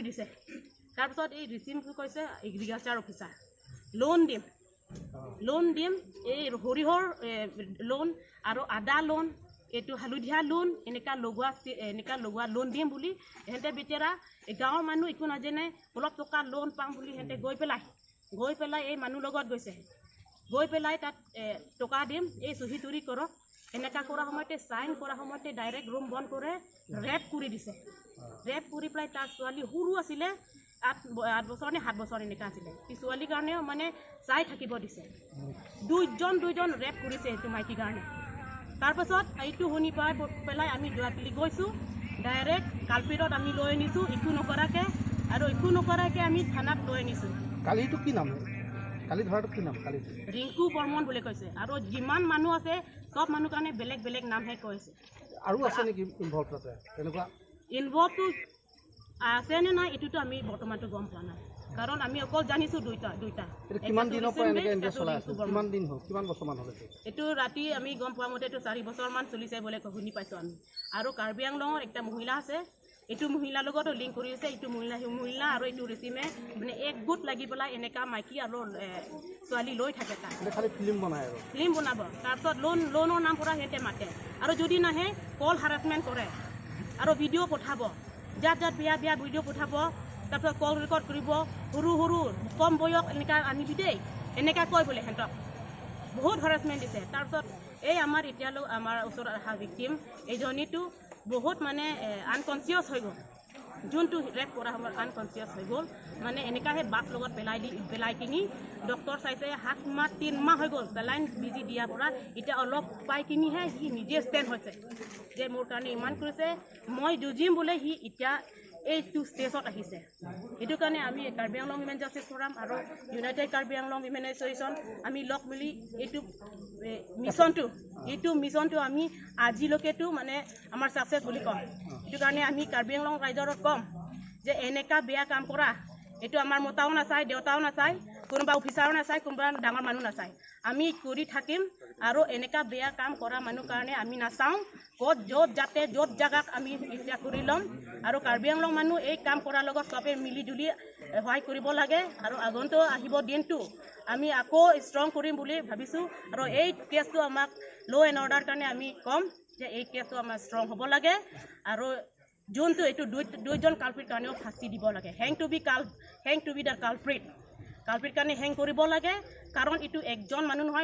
দিছে তাৰপিছত এই ৰিচিমটো কৈছে এগ্ৰিকালচাৰ অফিচাৰ লোন দিম এই সৰিয়হৰ লোন আৰু আদা লোন এইটো হালধীয়া লোন এনেকা লগোৱা লোন দিম বুলি সিহঁতে বেচেৰা গাঁৱৰ মানুহ একো নাজানে অলপ টকা লোন পাম বুলি সিহঁতে গৈ পেলাই এই মানুহ লগত গৈছে গৈ পেলাই তাত টকা দিম এই চহী তৰি কৰক এনেকা কৰা সময়তে চাইন কৰা সময়তে ডাইৰেক্ট ৰুম বন্ধ কৰে ৰেপ কৰি দিছে ৰেপ কৰি পেলাই তাৰ ছোৱালী সৰু আছিলে 8 বছৰ নে 7 বছৰ এনেকা আছিলে এই ছোৱালীৰ কাৰণেও মানে চাই থাকিব দিছে দুইজন ৰেপ কৰিছে এইটো মাইকীৰ কাৰণে তাৰপাছত এইটো শুনি পেলাই আমি যোৱাকালি গৈছোঁ ডাইৰেক্ট কালপিটত আমি লৈ আনিছোঁ একো নকৰাকৈ আমি থানাত লৈ আনিছোঁ কালিটো কি নাম কালি ধৰাটো কি নাম কালি ৰিংকু বৰ্মন বুলি কৈছে আৰু যিমান মানুহ আছে সব মানুহ কাৰণে বেলেগ নামহে কৈছে আৰু আছে নেকি ইনভলভ তাতে তেনেকুৱা ইনভলভটো আছে নে নাই এইটোতো আমি বৰ্তমানটো গম পোৱা নাই কাৰণ আমি অকল জানিছোঁ দুইটা কিমান দিনৰ পৰা এনেকৈ চলাই আছে কিমান দিন হ'ল কিমান বছৰমান হ'ল এইটো ৰাতি আমি গম পোৱা মতে এইটো 4 বছৰমান চলিছে বুলি শুনি পাইছোঁ আমি আৰু কাৰ্বি আংলঙৰ একটা মহিলা আছে এইটো মহিলাৰ লগতো লিংক কৰি আছে এইটো মহিলা আৰু এইটো ৰেচিমে মানে এক গোট লাগি পেলাই এনেকা মাইকী আৰু ছোৱালী লৈ থাকে তাই খালি ফিল্ম বনায় আৰু ফিল্ম বনাব তাৰপিছত লোনৰ নাম পৰা সিহঁতে মাতে আৰু যদি নাহে কল হাৰাছমেণ্ট কৰে আৰু ভিডিঅ' পঠাব যাত বিয়া ভিডিঅ' পঠাব তাৰপিছত কল ৰেকৰ্ড কৰিব সৰু কম বয়স এনেকা আনিবি দেই এনেকা কয় বোলে সিহঁতক বহুত হাৰাছমেণ্ট দিছে তাৰপিছত এই আমাৰ এতিয়ালৈ আমাৰ ওচৰত অহা ভিক্টিম এইজনীটো বহুত মানে আনকনচিয়াছ হৈ গ'ল যোনটো ৰেপ কৰা সময়ত আনকনচিয়াছ হৈ গ'ল মানে এনেকাহে বাছ লগত পেলাই কিনি ডক্টৰ চাইছে 7 মাহ 3 মাহ হৈ গ'ল চেলাইন বিজি দিয়াৰ পৰা এতিয়া অলপ পাই কিনিহে সি নিজে ষ্টেণ্ড হৈছে যে মোৰ কাৰণে ইমান কৰিছে মই যুঁজিম বোলে সি এতিয়া এইটো ষ্টেজত আহিছে সেইটো কাৰণে আমি Karbi Anglong women justice forum আৰু united Karbi Anglong women association আমি লগ মিলি এইটো মিছনটো আমি আজিলৈকেতো মানে আমাৰ ছাকচেছ বুলি কওঁ সেইটো কাৰণে আমি কাৰ্বি আংলং ৰাইজক ক'ম যে এনেকা বেয়া কাম কৰা এইটো আমাৰ মতাও নাচায় দেউতাও নাচায় কোনোবা অফিচাৰো নাচায় কোনোবা ডাঙৰ মানুহ নাচায় আমি কৰি থাকিম আৰু এনেকা বেয়া কাম কৰা মানুহ কাৰণে আমি নাচাওঁ য'ত জাগাক আমি এতিয়া কৰি ল'ম আৰু কাৰ্বি আংলং মানুহ এই কাম কৰাৰ লগত চবে মিলি জুলি সহায় কৰিব লাগে আৰু আগন্তুক আহিব দিনটো আমি আকৌ ষ্ট্ৰং কৰিম বুলি ভাবিছোঁ আৰু এই কেছটো আমাক ল' এণ্ড অৰ্ডাৰ কাৰণে আমি ক'ম যে এই কেছটো আমাৰ ষ্ট্ৰং হ'ব লাগে আৰু যোনটো এইটো দুইজন কালপ্ৰিট কাৰণেও ফাঁচি দিব লাগে হেং টু বি দ্য কালপ্ৰিট কাৰণে হেং কৰিব লাগে কাৰণ এইটো একজন মানুহ নহয়